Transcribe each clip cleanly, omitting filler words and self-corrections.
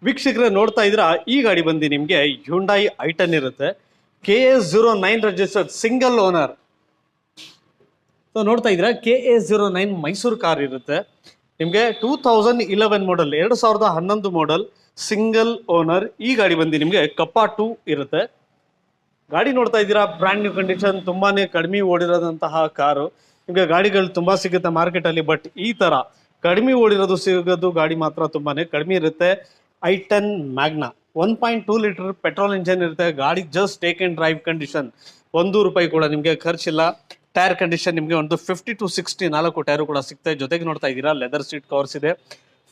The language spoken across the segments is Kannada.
ವೀಕ್ಷಕರೇ ನೋಡ್ತಾ ಇದ್ರ ಈ ಗಾಡಿ ಬಂದು ನಿಮಗೆ ಹ್ಯುಂಡೈ ಐಟನ್ ಇರುತ್ತೆ. KA09 registered single owner. So ನೋಡ್ತಾ ಇದ್ರ KA09 ಮೈಸೂರು ಕಾರ್ ಇರುತ್ತೆ. ನಿಮಗೆ 2011 ಮಾಡೆಲ್ 2011 ಮಾಡೆಲ್ ಸಿಂಗಲ್ ಓನರ್. ಈ ಗಾಡಿ ಬಂದು ನಿಮಗೆ ಕಪ್ಪಾ 2 ಇರುತ್ತೆ. ಗಾಡಿ ನೋಡ್ತಾ ಇದ್ದೀರಾ ಬ್ರ್ಯಾಂಡ್ ನ್ಯೂ ಕಂಡೀಷನ್, ತುಂಬಾನೇ ಕಡಿಮೆ ಓಡಿರೋದಂತಹ ಕಾರು. ನಿಮಗೆ ಗಾಡಿಗಳು ತುಂಬಾ ಸಿಗುತ್ತೆ ಮಾರ್ಕೆಟ್ ಅಲ್ಲಿ, ಬಟ್ ಈ ತರ ಕಡಿಮೆ ಓಡಿರೋದು ಸಿಗೋದು ಗಾಡಿ ಮಾತ್ರ ತುಂಬಾನೇ ಕಡಿಮೆ ಇರುತ್ತೆ. I ten Magna 1.2 litre petrol engine ಇರುತ್ತೆ. ಗಾಡಿ just take and drive condition, ₹1 ಕೂಡ ನಿಮಗೆ ಖರ್ಚಿಲ್ಲ. ಟೈರ್ ಕಂಡೀಷನ್ ನಿಮಗೆ ಒಂದು 50 to 60 4 ಟೈರು ಕೂಡ ಸಿಗುತ್ತೆ. ಜೊತೆಗೆ ನೋಡ್ತಾ ಇದ್ದೀರಾ ಲೆದರ್ ಸೀಟ್ ಕವರ್ಸ್ ಇದೆ.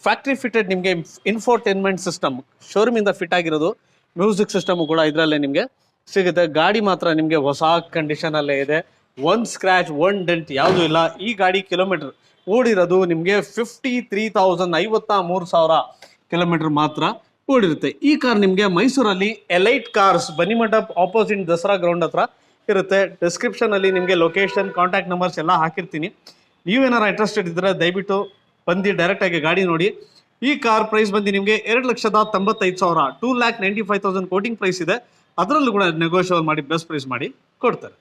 ಫ್ಯಾಕ್ಟ್ರಿ ಫಿಟೆಡ್ ನಿಮಗೆ ಇನ್ಫೋಟೈನ್ಮೆಂಟ್ ಸಿಸ್ಟಮ್ ಶೋರೂಮ್ ಇಂದ ಫಿಟ್ ಆಗಿರೋದು. ಮ್ಯೂಸಿಕ್ ಸಿಸ್ಟಮ್ ಕೂಡ ಇದರಲ್ಲೇ ನಿಮಗೆ ಸಿಗುತ್ತೆ. ಗಾಡಿ ಮಾತ್ರ ನಿಮಗೆ ಹೊಸ ಕಂಡೀಷನ್ ಅಲ್ಲೇ ಇದೆ. ಒಂದ್ ಸ್ಕ್ರಾಚ್ ಒಂದ್ ಡೆಂಟ್ ಯಾವುದು ಇಲ್ಲ. ಈ ಗಾಡಿ ಕಿಲೋಮೀಟರ್ ಓಡಿರೋದು ನಿಮಗೆ 53,000 ಕಿಲೋಮೀಟರ್ ಮಾತ್ರ ಓಡಿರುತ್ತೆ. ಈ ಕಾರ್ ನಿಮಗೆ ಮೈಸೂರಲ್ಲಿ elite cars Bannimantapa opposite Dasara ground ಹತ್ರ ಇರುತ್ತೆ. ಡಿಸ್ಕ್ರಿಪ್ಷನ್ ಅಲ್ಲಿ ನಿಮಗೆ ಲೊಕೇಶನ್, ಕಾಂಟ್ಯಾಕ್ಟ್ ನಂಬರ್ಸ್ ಎಲ್ಲ ಹಾಕಿರ್ತೀನಿ. ನೀವೇನಾರ ಇಂಟ್ರೆಸ್ಟೆಡ್ ಇದ್ರೆ ದಯವಿಟ್ಟು ಬಂದು ಡೈರೆಕ್ಟ್ ಆಗಿ ಗಾಡಿ ನೋಡಿ. ಈ ಕಾರ್ ಪ್ರೈಸ್ ಬಂದು ನಿಮಗೆ 2,95,000 2,95,000 ಕೋಟಿಂಗ್ ಪ್ರೈಸ್ ಇದೆ. ಅದರಲ್ಲೂ ಕೂಡ ನೆಗೋಷಿಯೇಟ್ ಮಾಡಿ ಬೆಸ್ಟ್ ಪ್ರೈಸ್ ಮಾಡಿ ಕೊಡ್ತಾರೆ.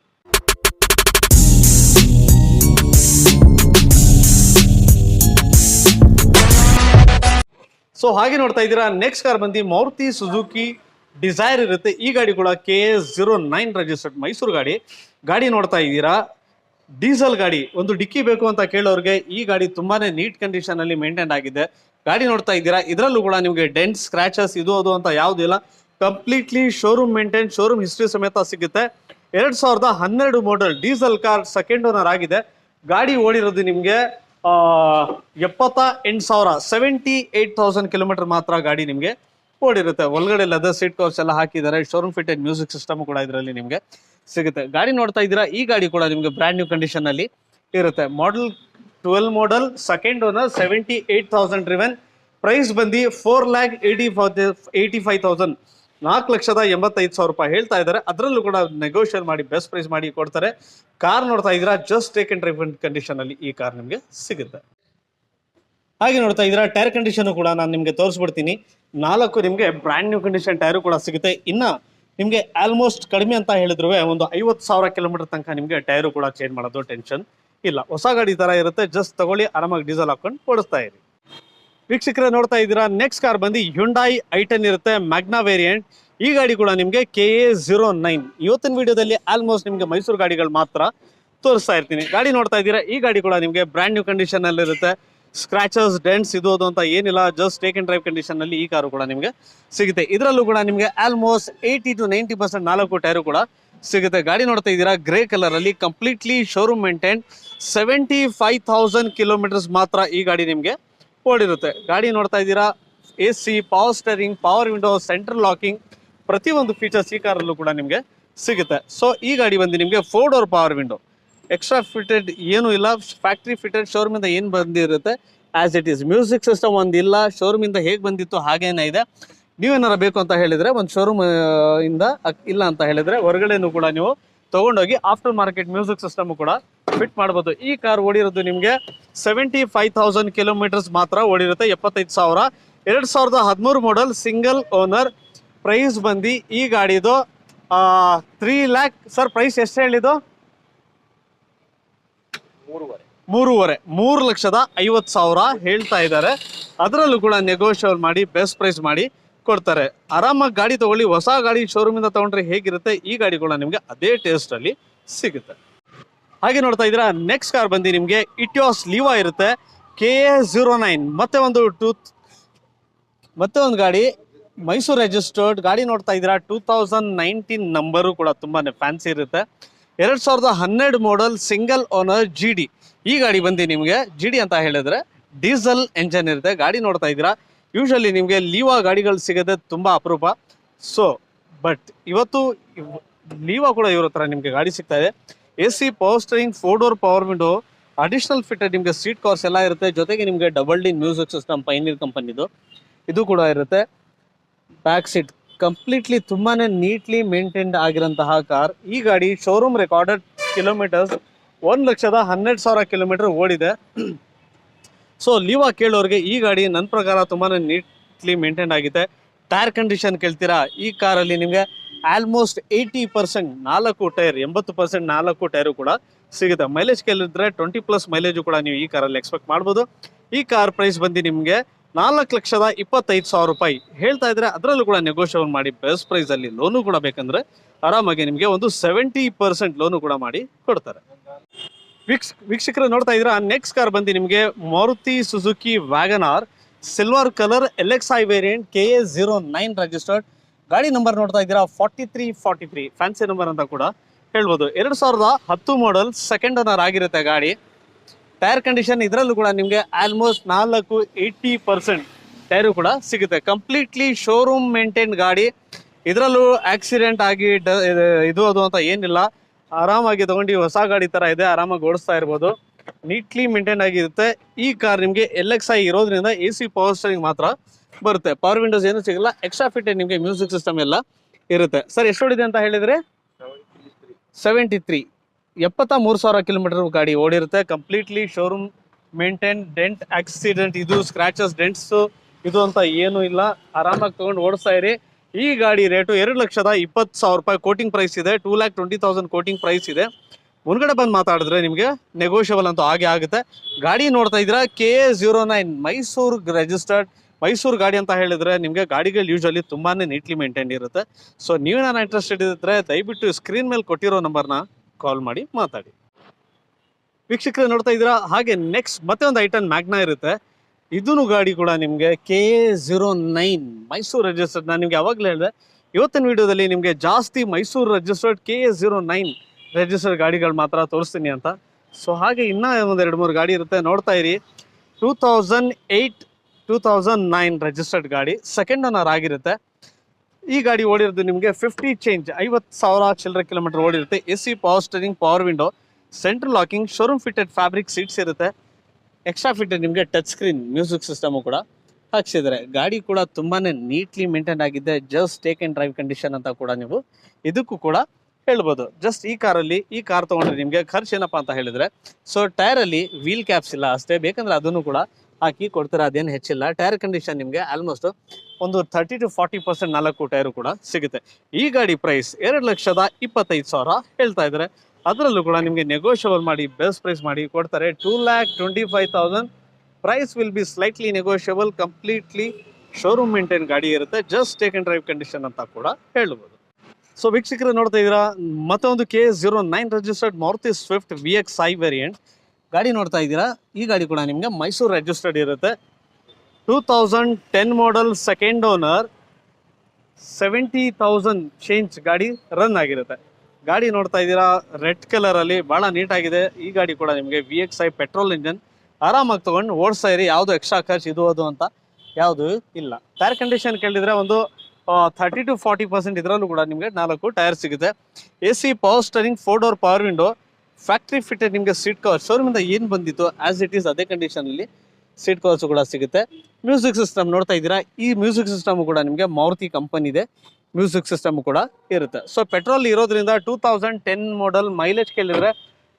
ಸೊ ಹಾಗೆ ನೋಡ್ತಾ ಇದ್ದೀರಾ ನೆಕ್ಸ್ಟ್ ಕಾರ್ ಬಂದು ಮಾರುತಿ ಸುಜುಕಿ ಡಿಸೈರ್ ಇರುತ್ತೆ. ಈ ಗಾಡಿ ಕೂಡ KA09 ರಿಜಿಸ್ಟರ್ಡ್ ಮೈಸೂರು ಗಾಡಿ. ಗಾಡಿ ನೋಡ್ತಾ ಇದ್ದೀರಾ ಡೀಸೆಲ್ ಗಾಡಿ. ಒಂದು ಡಿಕ್ಕಿ ಬೇಕು ಅಂತ ಕೇಳೋರಿಗೆ ಈ ಗಾಡಿ ತುಂಬಾನೇ ನೀಟ್ ಕಂಡೀಷನ್ ಅಲ್ಲಿ ಮೇಂಟೈನ್ ಆಗಿದೆ. ಗಾಡಿ ನೋಡ್ತಾ ಇದ್ದೀರಾ ಇದರಲ್ಲೂ ಕೂಡ ನಿಮಗೆ ಡೆಂಟ್, ಸ್ಕ್ರಾಚಸ್ ಇದು ಅದು ಅಂತ ಯಾವುದಿಲ್ಲ. Completely showroom maintain, showroom history ಸಮೇತ ಸಿಗುತ್ತೆ. 2012 model diesel car, second owner ಆಗಿದೆ. ಗಾಡಿ ಓಡಿರೋದು ನಿಮಗೆ 78,000 78,000 ಕಿಲೋಮೀಟರ್ ಮಾತ್ರ ಗಾಡಿ ನಿಮಗೆ ಓಡಿರುತ್ತೆ. ಒಳಗಡೆ ಲೆದರ್ ಸೀಟ್ ಕವರ್ಸ್ ಎಲ್ಲ ಹಾಕಿದ್ದಾರೆ. ಶೋರೂಮ್ ಫಿಟೆಡ್ ಮ್ಯೂಸಿಕ್ ಸಿಸ್ಟಮ್ ಕೂಡ ಇದರಲ್ಲಿ ನಿಮಗೆ ಸಿಗುತ್ತೆ. ಗಾಡಿ ನೋಡ್ತಾ ಇದ್ದೀರಾ ಈ ಗಾಡಿ ಕೂಡ ನಿಮಗೆ ಬ್ರ್ಯಾಂಡ್ ನ್ಯೂ ಕಂಡೀಷನ್ ಅಲ್ಲಿ ಇರುತ್ತೆ. Model 12 model, second owner, 78,000 driven. Price ಬಂದು 4,85,000 ₹4,85,000 ಹೇಳ್ತಾ ಇದ್ದಾರೆ. ಅದರಲ್ಲೂ ಕೂಡ ನೆಗೋಷಿಯೇಟ್ ಮಾಡಿ ಬೆಸ್ಟ್ ಪ್ರೈಸ್ ಮಾಡಿ ಕೊಡ್ತಾರೆ. ಕಾರ್ ನೋಡ್ತಾ ಇದ್ದೀರಾ just take and drive condition ಅಲ್ಲಿ ಈ ಕಾರ್ ನಿಮಗೆ ಸಿಗುತ್ತೆ. ಹಾಗೆ ನೋಡ್ತಾ ಇದ್ದೀರಾ ಟೈರ್ ಕಂಡೀಷನ್ ಕೂಡ ನಾನು ನಿಮಗೆ ತೋರಿಸ್ಬಿಡ್ತೀನಿ. 4 ನಿಮಗೆ ಬ್ರ್ಯಾಂಡ್ ನ್ಯೂ ಕಂಡೀಷನ್ ಟೈರು ಕೂಡ ಸಿಗುತ್ತೆ. ಇನ್ನ ನಿಮಗೆ ಆಲ್ಮೋಸ್ಟ್ ಕಡಿಮೆ ಅಂತ ಹೇಳಿದ್ರು ಒಂದು 50,000 ಕಿಲೋಮೀಟರ್ ತನಕ ನಿಮಗೆ ಟೈರು ಕೂಡ ಚೇಂಜ್ ಮಾಡೋದು ಟೆನ್ಷನ್ ಇಲ್ಲ. ಹೊಸ ಗಾಡಿ ತರ ಇರುತ್ತೆ. ಜಸ್ಟ್ ತಗೊಳ್ಳಿ, ಆರಾಮಾಗಿ ಡೀಸೆಲ್ ಹಾಕೊಂಡು ಓಡಿಸ್ತಾ ಇರಿ. ವೀಕ್ಷಕರೇ ನೋಡ್ತಾ ಇದ್ದೀರಾ ನೆಕ್ಸ್ಟ್ ಕಾರ್ ಬಂದು ಹ್ಯುಂಡೈ ಐಟನ್ ಇರುತ್ತೆ, ಮ್ಯಾಗ್ನಾ ವೇರಿಯಂಟ್. ಈ ಗಾಡಿ ಕೂಡ ನಿಮಗೆ KA09. ಇವತ್ತಿನ ವಿಡಿಯೋದಲ್ಲಿ ಆಲ್ಮೋಸ್ಟ್ ನಿಮಗೆ ಮೈಸೂರು ಗಾಡಿಗಳು ಮಾತ್ರ ತೋರಿಸ್ತಾ ಇರ್ತೀನಿ. ಗಾಡಿ ನೋಡ್ತಾ ಇದ್ದೀರಾ ಈ ಗಾಡಿ ಕೂಡ ನಿಮಗೆ ಬ್ರ್ಯಾಂಡ್ ನ್ಯೂ ಕಂಡೀಷನ್ ಅಲ್ಲಿ ಇರುತ್ತೆ. ಸ್ಕ್ರಾಚಸ್, ಡೆಂಟ್ಸ್ ಇದು ಅದು ಅಂತ ಏನಿಲ್ಲ. Just take and drive condition ಅಲ್ಲಿ ಈ ಕಾರು ಕೂಡ ನಿಮಗೆ ಸಿಗುತ್ತೆ. ಇದರಲ್ಲೂ ಕೂಡ ನಿಮಗೆ ಆಲ್ಮೋಸ್ಟ್ 80 to 90% 4 ಟೈರು ಕೂಡ ಸಿಗುತ್ತೆ. ಗಾಡಿ ನೋಡ್ತಾ ಇದ್ದೀರಾ ಗ್ರೇ ಕಲರ್ ಅಲ್ಲಿ, ಕಂಪ್ಲೀಟ್ಲಿ ಶೋರೂಮ್ ಮೇಂಟೈನ್. 75,000 ಕಿಲೋಮೀಟರ್ಸ್ ಮಾತ್ರ ಈ ಗಾಡಿ ನಿಮಗೆ ಓಡಿರುತ್ತೆ. ಗಾಡಿ ನೋಡ್ತಾ ಇದ್ದೀರಾ AC, power steering, power window, central locking, ಪ್ರತಿಯೊಂದು ಫೀಚರ್ಸ್ ಈ ಕಾರಲ್ಲೂ ಕೂಡ ನಿಮಗೆ ಸಿಗುತ್ತೆ. ಸೊ ಈ ಗಾಡಿ ಬಂದು ನಿಮಗೆ 4 door power window, extra fitted ಏನು ಇಲ್ಲ. ಫ್ಯಾಕ್ಟ್ರಿ ಫಿಟೆಡ್ ಶೋರೂಮ್ ಇಂದ ಏನು ಬಂದಿರುತ್ತೆ as it is. Music system ಒಂದಿಲ್ಲ, ಶೋರೂಮ್ ಇಂದ ಹೇಗೆ ಬಂದಿತ್ತು ಹಾಗೇನೇ ಇದೆ. ನೀವೇನಾರ ಬೇಕು ಅಂತ ಹೇಳಿದ್ರೆ ಒಂದು ಶೋರೂಮ್ ಇಂದ ಇಲ್ಲ ಅಂತ ಹೇಳಿದ್ರೆ ಹೊರಗಡೆನೂ ಕೂಡ ನೀವು ತಗೊಂಡೋಗಿ ಆಫ್ಟರ್ ಮಾರ್ಕೆಟ್ ಮ್ಯೂಸಿಕ್ ಸಿಸ್ಟಮ್ ಕೂಡ ಫಿಟ್ ಮಾಡ್ಬೋದು. ಈ ಕಾರ್ ಓಡಿರೋದು ನಿಮಗೆ 75,000 ಕಿಲೋಮೀಟರ್ಸ್ ಮಾತ್ರ ಓಡಿರುತ್ತೆ. 75,000 2013 ಮಾಡೆಲ್ ಸಿಂಗಲ್ ಓನರ್. ಪ್ರೈಸ್ ಬಂದು ಈ ಗಾಡಿದು 3 lakh. ಸರ್ ಪ್ರೈಸ್ ಎಷ್ಟು ಹೇಳಿದ್ದು? 3,50,000 ಹೇಳ್ತಾ ಇದ್ದಾರೆ. ಅದರಲ್ಲೂ ಕೂಡ ನೆಗೋಷಿಯೇಟ್ ಮಾಡಿ ಬೆಸ್ಟ್ ಪ್ರೈಸ್ ಮಾಡಿ ಕೊಡ್ತಾರೆ. ಆರಾಮಾಗಿ ಗಾಡಿ ತಗೊಳ್ಳಿ. ಹೊಸ ಗಾಡಿ ಶೋರೂಮ್ ಇಂದ ತಗೊಂಡ್ರೆ ಹೇಗಿರುತ್ತೆ ಈ ಗಾಡಿ ಕೂಡ ನಿಮಗೆ ಅದೇ ಟೇಸ್ಟ್ ಅಲ್ಲಿ ಸಿಗುತ್ತೆ. ಹಾಗೆ ನೋಡ್ತಾ ಇದ್ದೀರಾ ನೆಕ್ಸ್ಟ್ ಕಾರ್ ಬಂದು ನಿಮಗೆ ಇಟಿಯೋಸ್ ಲೀವಾ ಇರುತ್ತೆ, KA09. ಮತ್ತೆ ಒಂದು ಗಾಡಿ ಮೈಸೂರು ರಿಜಿಸ್ಟರ್ಡ್ ಗಾಡಿ ನೋಡ್ತಾ ಇದ್ದೀರಾ. 2019 ನಂಬರು ಕೂಡ ತುಂಬಾನೇ ಫ್ಯಾನ್ಸಿ ಇರುತ್ತೆ. 2012 ಮಾಡೆಲ್ ಸಿಂಗಲ್ ಓನರ್ GD. ಈ ಗಾಡಿ ಬಂದು ನಿಮಗೆ GD ಅಂತ ಹೇಳಿದ್ರೆ ಡೀಸೆಲ್ ಎಂಜಿನ್ ಇರುತ್ತೆ. ಗಾಡಿ ನೋಡ್ತಾ ಇದ್ದೀರಾ ಯೂಶಲಿ ನಿಮಗೆ ಲೀವಾ ಗಾಡಿಗಳು ಸಿಗೋದೇ ತುಂಬಾ ಅಪರೂಪ. ಸೊ ಬಟ್ ಇವತ್ತು ಲೀವಾ ಕೂಡ ಇವ್ರ ಹತ್ರ ನಿಮಗೆ ಗಾಡಿ ಸಿಗ್ತಾ ಇದೆ. AC, power steering, 4 door power window, additional fitted ನಿಮಗೆ ಸೀಟ್ ಕವರ್ಸ್ ಎಲ್ಲ ಇರುತ್ತೆ. ಜೊತೆಗೆ ನಿಮಗೆ ಡಬಲ್ ಡಿ ಮ್ಯೂಸಿಕ್ ಸಿಸ್ಟಮ್ ಪೈನೀರ್ ಕಂಪನಿದು ಇದು ಕೂಡ ಇರುತ್ತೆ. ಬ್ಯಾಕ್ ಸೀಟ್ ಕಂಪ್ಲೀಟ್ಲಿ ತುಂಬಾನೇ ನೀಟ್ಲಿ ಮೇಂಟೈನ್ಡ್ ಆಗಿರೋಂತಹ ಕಾರ್. ಈ ಗಾಡಿ ಶೋರೂಮ್ ರೆಕಾರ್ಡೆಡ್ ಕಿಲೋಮೀಟರ್ಸ್ 1,12,000 ಕಿಲೋಮೀಟರ್ ಓಡಿದೆ. ಸೊ ಲೀವಾ ಕೇಳೋರಿಗೆ ಈ ಗಾಡಿ ನನ್ನ ಪ್ರಕಾರ ತುಂಬಾನೇ ನೀಟ್ಲಿ ಮೇಂಟೈನ್ ಆಗಿದೆ. ಟೈರ್ ಕಂಡೀಷನ್ ಕೇಳ್ತೀರಾ, ಈ ಕಾರಲ್ಲಿ ನಿಮಗೆ ಆಲ್ಮೋಸ್ಟ್ 80% 4 ಟೈರ್, 80% 4 ಟೈರು ಕೂಡ ಸಿಗುತ್ತೆ. ಮೈಲೇಜ್ ಕೇಳಿದ್ರೆ 20+ ಮೈಲೇಜು ಕೂಡ ನೀವು ಈ ಕಾರಲ್ಲಿ ಎಕ್ಸ್ಪೆಕ್ಟ್ ಮಾಡ್ಬೋದು. ಈ ಕಾರ್ ಪ್ರೈಸ್ ಬಂದು ನಿಮಗೆ 4,25,000 ರೂಪಾಯಿ ಹೇಳ್ತಾ ಇದ್ರೆ, ಅದರಲ್ಲೂ ಕೂಡ ನೆಗೋಷಿಯೇಟ್ ಮಾಡಿ ಬೆಸ್ಟ್ ಪ್ರೈಸ್ ಅಲ್ಲಿ ಲೋನು ಕೂಡ ಬೇಕಂದ್ರೆ ಆರಾಮಾಗಿ ನಿಮಗೆ ಒಂದು 70% ಲೋನು ಕೂಡ ಮಾಡಿ ಕೊಡ್ತಾರೆ. ವೀಕ್ಷಕರು ನೋಡ್ತಾ ಇದ್ರ ನೆಕ್ಸ್ಟ್ ಕಾರ್ ಬಂದು ನಿಮಗೆ Maruti Suzuki Wagon R silver colour LXi variant KA09 registered. ಗಾಡಿ ನಂಬರ್ ನೋಡ್ತಾ ಇದ್ದೀರಾ 4343 ಫ್ಯಾನ್ಸಿ ನಂಬರ್ ಅಂತ ಕೂಡ ಹೇಳ್ಬೋದು. 2010 ಮಾಡೆಲ್, ಸೆಕೆಂಡ್ ಓನರ್ ಆಗಿರುತ್ತೆ ಗಾಡಿ. ಟೈರ್ ಕಂಡೀಷನ್ ಇದರಲ್ಲೂ ಕೂಡ ನಿಮಗೆ ಆಲ್ಮೋಸ್ಟ್ 80% ಟೈರು ಕೂಡ ಸಿಗುತ್ತೆ. ಕಂಪ್ಲೀಟ್ಲಿ ಶೋರೂಮ್ ಮೇಂಟೈನ್ ಗಾಡಿ. ಇದರಲ್ಲೂ ಆಕ್ಸಿಡೆಂಟ್ ಆಗಿ ಇದು ಅದು ಅಂತ ಏನಿಲ್ಲ. ಆರಾಮಾಗಿ ತಗೊಂಡು ಹೊಸ ಗಾಡಿ ತರ ಇದೆ, ಆರಾಮಾಗಿ ಓಡಿಸ್ತಾ ಇರ್ಬೋದು. ನೀಟ್ಲಿ ಮೇಂಟೈನ್ ಆಗಿರುತ್ತೆ. ಈ ಕಾರ್ ನಿಮಗೆ LXi ಇರೋದ್ರಿಂದ AC ಪವರ್ ಸ್ಟೇರಿಂಗ್ ಮಾತ್ರ ಬರುತ್ತೆ. ಪವರ್ ವಿಂಡೋಸ್ ಏನು ಸಿಗಲ್ಲ. ಎಕ್ಸ್ಟ್ರಾ ಫಿಟ್ ನಿಮಗೆ ಮ್ಯೂಸಿಕ್ ಸಿಸ್ಟಮ್ ಎಲ್ಲ ಇರುತ್ತೆ. ಸರ್ ಎಷ್ಟು ಓಡಿದೆ ಅಂತ ಹೇಳಿದ್ರೆ 73, 73,000 ಕಿಲೋಮೀಟರ್ ಗಾಡಿ ಓಡಿರುತ್ತೆ. Completely showroom maintain. Dent, accident, ಇದು ಸ್ಕ್ರಾಚಸ್, ಡೆಂಟ್ಸ್ ಇದು ಅಂತ ಏನು ಇಲ್ಲ. ಆರಾಮಾಗಿ ತಗೊಂಡು ಓಡಿಸ್ತಾ ಇರಿ. ಈ ಗಾಡಿ ರೇಟು 2,20,000 ರೂಪಾಯಿ ಕೋಟಿಂಗ್ ಪ್ರೈಸ್ ಇದೆ. 2,20,000 ಕೋಟಿಂಗ್ ಪ್ರೈಸ್ ಇದೆ. ಮುಂದ್ಗಡೆ ಬಂದು ಮಾತಾಡಿದ್ರೆ ನಿಮಗೆ ನೆಗೋಷಿಯಬಲ್ ಅಂತೂ ಹಾಗೆ ಆಗುತ್ತೆ. ಗಾಡಿ ನೋಡ್ತಾ ಇದ್ದೀರಾ KA09 ಮೈಸೂರು ರಿಜಿಸ್ಟರ್ಡ್. ಮೈಸೂರು ಗಾಡಿ ಅಂತ ಹೇಳಿದ್ರೆ ನಿಮಗೆ ಗಾಡಿಗಳು ಯೂಶಲಿ ತುಂಬಾನೇ ನೀಟ್ಲಿ ಮೇಂಟೈನ್ ಇರುತ್ತೆ. ಸೊ ನೀವು ನಾನು ಇಂಟ್ರೆಸ್ಟೆಡ್ ಇದ್ರೆ ದಯವಿಟ್ಟು ಸ್ಕ್ರೀನ್ ಮೇಲೆ ಕೊಟ್ಟಿರೋ ನಂಬರ್ನ ಕಾಲ್ ಮಾಡಿ ಮಾತಾಡಿ. ವೀಕ್ಷಕರು ನೋಡ್ತಾ ಇದ್ದೀರಾ ಹಾಗೆ ನೆಕ್ಸ್ಟ್ ಮತ್ತೆ ಒಂದು ಐಟನ್ ಮ್ಯಾಗ್ನಾ ಇರುತ್ತೆ. ಇದೂ ಗಾಡಿ ಕೂಡ ನಿಮಗೆ KA09 ಮೈಸೂರು ರಿಜಿಸ್ಟರ್ಡ್. ನಾನು ನಿಮ್ಗೆ ಯಾವಾಗಲೇ ಹೇಳಿದೆ ಇವತ್ತಿನ ವಿಡಿಯೋದಲ್ಲಿ ನಿಮಗೆ ಜಾಸ್ತಿ ಮೈಸೂರು ರಿಜಿಸ್ಟರ್ಡ್ KA09 ರಿಜಿಸ್ಟರ್ಡ್ ಗಾಡಿಗಳು ಮಾತ್ರ ತೋರಿಸ್ತೀನಿ ಅಂತ. ಸೊ ಹಾಗೆ ಇನ್ನೂ ಒಂದು 2-3 ಗಾಡಿ ಇರುತ್ತೆ, ನೋಡ್ತಾ ಇರಿ. 2008 2009 ರಿಜಿಸ್ಟರ್ಡ್ ಗಾಡಿ, ಸೆಕೆಂಡ್ ಓನರ್ ಆಗಿರುತ್ತೆ. ಈ ಗಾಡಿ ಓಡಿರೋದು ನಿಮಗೆ 50 ಚೇಂಜ್, 50,000 ಚಿಲ್ಲರೆ ಕಿಲೋಮೀಟರ್ ಓಡಿರುತ್ತೆ. AC power steering, power window, central locking, showroom fitted fabric seats ಇರುತ್ತೆ. ಎಕ್ಸ್ಟ್ರಾ ಫಿಟೆಡ್ ನಿಮಗೆ ಟಚ್ ಸ್ಕ್ರೀನ್ ಮ್ಯೂಸಿಕ್ ಸಿಸ್ಟಮು ಕೂಡ ಹಾಕ್ಸಿದ್ದಾರೆ. ಗಾಡಿ ಕೂಡ ತುಂಬಾನೇ ನೀಟ್ಲಿ ಮೇಂಟೈನ್ ಆಗಿದೆ. Just take and drive condition ಅಂತ ಕೂಡ ನೀವು ಇದಕ್ಕೂ ಕೂಡ ಹೇಳ್ಬೋದು. ಜಸ್ಟ್ ಈ ಕಾರ್ ತಗೊಂಡ್ರೆ ನಿಮಗೆ ಖರ್ಚು ಏನಪ್ಪಾ ಅಂತ ಹೇಳಿದ್ರೆ, ಸೊ ಟೈರ್ ಅಲ್ಲಿ ವೀಲ್ ಕ್ಯಾಪ್ಸ್ ಇಲ್ಲ ಅಷ್ಟೇ, ಬೇಕಂದ್ರೆ ಅದನ್ನು ಕೂಡ ಹಾಕಿ ಕೊಡ್ತಾರೆ, ಅದೇನು ಹೆಚ್ಚಿಲ್ಲ. ಟೈರ್ ಕಂಡೀಷನ್ ನಿಮಗೆ ಆಲ್ಮೋಸ್ಟ್ ಒಂದು 30 to 40% 4 ಟೈರು ಕೂಡ ಸಿಗುತ್ತೆ. ಈ ಗಾಡಿ ಪ್ರೈಸ್ 2,25,000 ಹೇಳ್ತಾ ಇದ್ದಾರೆ. ಅದರಲ್ಲೂ ಕೂಡ ನಿಮಗೆ ನೆಗೋಷಿಯಬಲ್ ಮಾಡಿ ಬೆಸ್ಟ್ ಪ್ರೈಸ್ ಮಾಡಿ ಕೊಡ್ತಾರೆ. 2,25,000 price will be slightly negotiable. Completely showroom maintain ಗಾಡಿ ಇರುತ್ತೆ. Just take and drive condition ಅಂತ ಕೂಡ ಹೇಳ್ಬೋದು. ಸೊ ವೀಕ್ಷಕರು ನೋಡ್ತಾ ಇದ್ದೀರಾ ಮತ್ತೊಂದು KA09 registered Maruti Swift VXi variant ಗಾಡಿ ನೋಡ್ತಾ ಇದ್ದೀರಾ. ಈ ಗಾಡಿ ಕೂಡ ನಿಮಗೆ ಮೈಸೂರು ರಿಜಿಸ್ಟರ್ಡ್ ಇರುತ್ತೆ. 2010 ಮಾಡೆಲ್, ಸೆಕೆಂಡ್ ಓನರ್, 70,000 ಚೇಂಜ್ ಗಾಡಿ ರನ್ ಆಗಿರುತ್ತೆ. ಗಾಡಿ ನೋಡ್ತಾ ಇದ್ದೀರಾ ರೆಡ್ ಕಲರ್ ಅಲ್ಲಿ ಬಹಳ ನೀಟ್ ಆಗಿದೆ. ಈ ಗಾಡಿ ಕೂಡ ನಿಮಗೆ VXi ಪೆಟ್ರೋಲ್ ಇಂಜನ್. ಆರಾಮಾಗಿ ತಗೊಂಡು ಓಡಿಸ್ತಾ ಇರಿ. ಯಾವುದು ಎಕ್ಸ್ಟ್ರಾ ಖರ್ಚು ಇದು ಅದು ಅಂತ ಯಾವುದು ಇಲ್ಲ. ಟೈರ್ ಕಂಡೀಷನ್ ಕೇಳಿದ್ರೆ ಒಂದು 30 to 40% ಇದರಲ್ಲೂ ಕೂಡ ನಿಮಗೆ 4 ಟೈರ್ ಸಿಗುತ್ತೆ. AC power steering, 4 door power window, factory fitted ನಿಮಗೆ ಸೀಟ್ ಕವರ್. ಶೋರೂಮಿಂದ ಏನು ಬಂದಿತ್ತು ಆಸ್ ಇಟ್ ಈಸ್ ಅದೇ ಕಂಡೀಷನ್ ಅಲ್ಲಿ ಸೀಟ್ ಕವರ್ಸ್ ಕೂಡ ಸಿಗುತ್ತೆ. ಮ್ಯೂಸಿಕ್ ಸಿಸ್ಟಮ್ ನೋಡ್ತಾ ಇದ್ದೀರಾ. ಈ ಮ್ಯೂಸಿಕ್ ಸಿಸ್ಟಮ್ ಕೂಡ ನಿಮಗೆ ಮಾರುತಿ ಕಂಪನಿ ಇದೆ. ಮ್ಯೂಸಿಕ್ ಸಿಸ್ಟಮ್ ಕೂಡ ಇರುತ್ತೆ. ಸೊ ಪೆಟ್ರೋಲ್ ಇರೋದ್ರಿಂದ 2010 ಮಾಡೆಲ್, ಮೈಲೇಜ್ ಕೇಳಿದ್ರೆ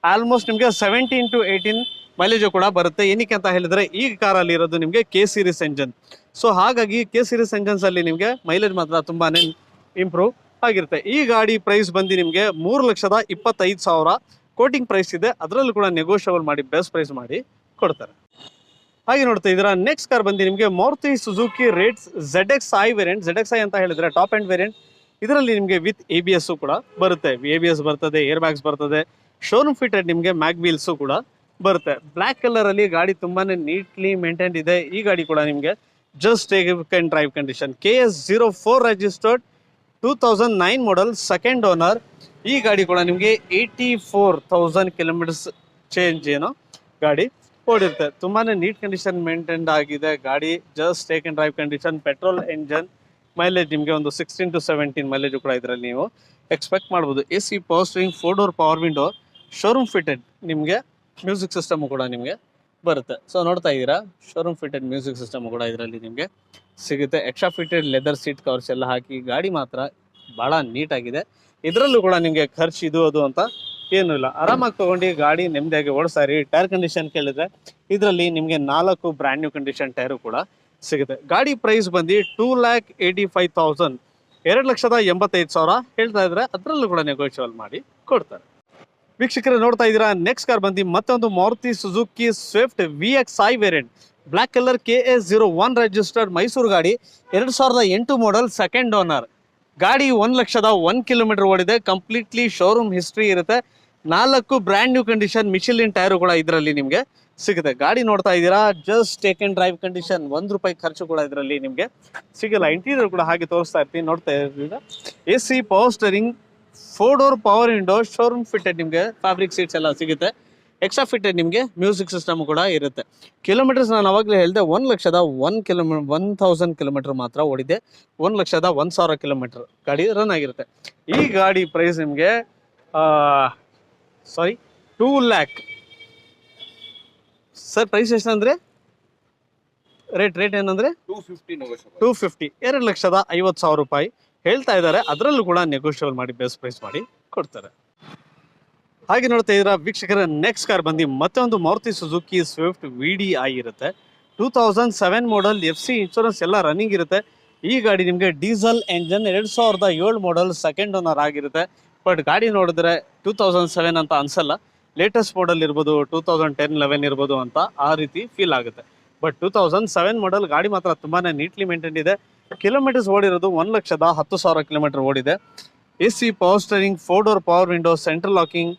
ಆಲ್ಮೋಸ್ಟ್ ನಿಮಗೆ 17 to 18 ಮೈಲೇಜ್ ಕೂಡ ಬರುತ್ತೆ. ಏನಕ್ಕೆ ಅಂತ ಹೇಳಿದ್ರೆ ಈ ಕಾರಲ್ಲಿ ಇರೋದು ನಿಮಗೆ K ಸೀರೀಸ್ ಎಂಜನ್. ಸೊ ಹಾಗಾಗಿ K ಸೀರೀಸ್ ಎಂಜನ್ಸ್ ಅಲ್ಲಿ ನಿಮಗೆ ಮೈಲೇಜ್ ಮಾತ್ರ ತುಂಬಾನೇ ಇಂಪ್ರೂವ್ ಆಗಿರುತ್ತೆ. ಈ ಗಾಡಿ ಪ್ರೈಸ್ ಬಂದು ನಿಮಗೆ 3,25,000 ಕೋಟಿಂಗ್ ಪ್ರೈಸ್ ಇದೆ. ಅದರಲ್ಲೂ ಕೂಡ ನೆಗೋಷಿಯಬಲ್ ಮಾಡಿ ಬೆಸ್ಟ್ ಪ್ರೈಸ್ ಮಾಡಿ ಕೊಡ್ತಾರೆ. ಹಾಗೆ ನೋಡ್ತಾ ಇದ್ದೀರಾ ನೆಕ್ಸ್ಟ್ ಕಾರ್ ಬಂದು ನಿಮಗೆ Maruti Suzuki rates ZXi variant. ZXi ಅಂತ ಹೇಳಿದ್ರೆ ಟಾಪ್ ಎಂಡ್ ವೇರಿಯಂಟ್. ಇದರಲ್ಲಿ ನಿಮಗೆ ವಿತ್ ABS ಕೂಡ ಬರುತ್ತೆ. ABS ಬರ್ತದೆ, ಏರ್ ಬ್ಯಾಗ್ಸ್ ಬರ್ತದೆ, ಶೋರೂಮ್ ಫಿಟೆಡ್ ನಿಮಗೆ ಮ್ಯಾಗ್ ವೀಲ್ಸು ಕೂಡ ಬರುತ್ತೆ. ಬ್ಲ್ಯಾಕ್ ಕಲರ್ ಅಲ್ಲಿ ಗಾಡಿ ತುಂಬಾನೇ ನೀಟ್ಲಿ ಮೇಂಟೈನ್ ಇದೆ. ಈ ಗಾಡಿ ಕೂಡ ನಿಮಗೆ just take and drive condition. KS04 registered, 2009 model, second owner. ಈ ಗಾಡಿ ಕೂಡ ನಿಮಗೆ 84,000 ಕಿಲೋಮೀಟರ್ಸ್ ಚೇಂಜ್ ಏನೋ ಗಾಡಿ ಓಡಿರುತ್ತೆ. ತುಂಬಾನೇ ನೀಟ್ ಕಂಡೀಷನ್ ಮೇಂಟೈನ್ ಆಗಿದೆ ಗಾಡಿ. Just take and drive condition, petrol engine. Mileage ನಿಮಗೆ ಒಂದು 16 to 17 ಮೈಲೇಜ್ ಕೂಡ ಇದರಲ್ಲಿ ನೀವು ಎಕ್ಸ್ಪೆಕ್ಟ್ ಮಾಡ್ಬೋದು. AC power steering, 4 door power window, showroom fitted ನಿಮಗೆ ಮ್ಯೂಸಿಕ್ ಸಿಸ್ಟಮ್ ಕೂಡ ನಿಮಗೆ ಬರುತ್ತೆ. ಸೊ ನೋಡ್ತಾ ಇದ್ದೀರಾ ಶೋರೂಮ್ ಫಿಟೆಡ್ ಮ್ಯೂಸಿಕ್ ಸಿಸ್ಟಮ್ ಕೂಡ ಇದರಲ್ಲಿ ನಿಮಗೆ ಸಿಗುತ್ತೆ. Extra fitted leather seat covers ಎಲ್ಲ ಹಾಕಿ ಗಾಡಿ ಮಾತ್ರ ಬಹಳ ನೀಟಾಗಿದೆ. ಇದರಲ್ಲೂ ಕೂಡ ನಿಮಗೆ ಖರ್ಚು ಇದು ಅದು ಅಂತ ಏನೂ ಇಲ್ಲ. ಆರಾಮಾಗಿ ತಗೊಂಡು ಗಾಡಿ ನೆಮ್ಮದಿಯಾಗಿ ಓಡಿಸ್ತಾ ಇರಿ. ಟೈರ್ ಕಂಡೀಷನ್ ಕೇಳಿದ್ರೆ ಇದರಲ್ಲಿ ನಿಮಗೆ 4 ಬ್ರ್ಯಾಂಡ್ ನ್ಯೂ ಕಂಡೀಷನ್ ಟೈರು ಕೂಡ ಸಿಗುತ್ತೆ. ಗಾಡಿ ಪ್ರೈಸ್ ಬಂದು 2,85,000, 2,85,000 ಹೇಳ್ತಾ ಇದ್ರೆ ಅದರಲ್ಲೂ ಕೂಡ ನೆಗೋಷಿಯಬಲ್ ಮಾಡಿ ಕೊಡ್ತಾರೆ. ವೀಕ್ಷಕರೇ ನೋಡ್ತಾ ಇದ್ದೀರಾ, ನೆಕ್ಸ್ಟ್ ಕಾರ್ ಬಂದು ಮತ್ತೊಂದು Maruti Suzuki Swift VXi variant, black colour, KA01 registered, Mysuru ಗಾಡಿ, 2008 ಮಾಡಲ್, ಸೆಕೆಂಡ್ ಓನರ್. ಗಾಡಿ 1,01,000 ಕಿಲೋಮೀಟರ್ ಓಡಿದೆ. ಕಂಪ್ಲೀಟ್ಲಿ ಶೋರೂಮ್ ಹಿಸ್ಟ್ರಿ ಇರುತ್ತೆ. 4 ಬ್ರ್ಯಾಂಡ್ ನ್ಯೂ ಕಂಡೀಷನ್ ಮಿಶಿಲಿನ್ ಟೈರು ಕೂಡ ಇದರಲ್ಲಿ ನಿಮಗೆ ಸಿಗುತ್ತೆ. ಗಾಡಿ ನೋಡ್ತಾ ಇದ್ದೀರಾ, just take and drive condition, ₹1 ಖರ್ಚು ಕೂಡ ಇದರಲ್ಲಿ ನಿಮಗೆ ಸಿಗಲ್ಲ. ಇಂಟೀರಿಯರ್ ಕೂಡ ಹಾಗೆ ತೋರಿಸ್ತಾ ಇರ್ತೀನಿ, ನೋಡ್ತಾ ಇದ್ದೀರಾ. AC, power steering, 4 door power window, showroom fitted ನಿಮಗೆ ಫ್ಯಾಬ್ರಿಕ್ ಸೀಟ್ಸ್ ಎಲ್ಲ ಸಿಗುತ್ತೆ. ಎಕ್ಸ್ಟ್ರಾ ಫಿಟೆಡ್ ನಿಮಗೆ ಮ್ಯೂಸಿಕ್ ಸಿಸ್ಟಮ್ ಕೂಡ ಇರುತ್ತೆ. ಕಿಲೋಮೀಟರ್ಸ್ ನಾನು ಅವಾಗಲೇ ಹೇಳಿದೆ, 1,01,000 ಕಿಲೋಮೀಟರ್ ಮಾತ್ರ ಓಡಿದೆ. 1,01,000 ಕಿಲೋಮೀಟರ್ ಗಾಡಿ ರನ್ ಆಗಿರುತ್ತೆ. ಈ ಗಾಡಿ ಪ್ರೈಸ್ ನಿಮಗೆ 2 ಲ್ಯಾಕ್. ಸರ್ ಪ್ರೈಸ್ ಎಷ್ಟಂದ್ರೆ ರೇಟ್ ಏನಂದ್ರೆ 250, 2,50,000 ರೂಪಾಯಿ ಹೇಳ್ತಾ ಇದ್ದಾರೆ. ಅದರಲ್ಲೂ ಕೂಡ ನೆಗೋಷಿಯಬಲ್ ಮಾಡಿ ಬೆಸ್ಟ್ ಪ್ರೈಸ್ ಮಾಡಿ ಕೊಡ್ತಾರೆ. ಹಾಗೆ ನೋಡ್ತಾ ಇದ್ದೀರಾ ವೀಕ್ಷಕರ, ನೆಕ್ಸ್ಟ್ ಕಾರ್ ಬಂದು ಮತ್ತೆ ಒಂದು ಮಾರುತಿ ಸುಜುಕಿ ಸ್ವಿಫ್ಟ್ VDI ಇರುತ್ತೆ. 2007 ಮಾಡಲ್, FC ಇನ್ಶೂರೆನ್ಸ್ ಎಲ್ಲ ರನ್ನಿಂಗ್ ಇರುತ್ತೆ. ಈ ಗಾಡಿ ನಿಮಗೆ ಡೀಸೆಲ್ ಎಂಜನ್, 2007 ಮಾಡಲ್, ಸೆಕೆಂಡ್ ಓನರ್ ಆಗಿರುತ್ತೆ. ಬಟ್ ಗಾಡಿ ನೋಡಿದ್ರೆ 2007 ಅಂತ ಅನ್ಸಲ್ಲ. ಲೇಟೆಸ್ಟ್ ಮಾಡಲ್ ಇರ್ಬೋದು, 2010-11 ಇರ್ಬೋದು ಅಂತ ಆ ರೀತಿ ಫೀಲ್ ಆಗುತ್ತೆ. ಬಟ್ 2007 ಮಾಡಲ್ ಗಾಡಿ ಮಾತ್ರ ತುಂಬಾನೇ ನೀಟ್ಲಿ ಮೇಂಟೈನ್ ಇದೆ. ಕಿಲೋಮೀಟರ್ಸ್ ಓಡಿರೋದು 1,10,000 ಕಿಲೋಮೀಟರ್ ಓಡಿದೆ. AC, power steering, 4 door power window, central locking,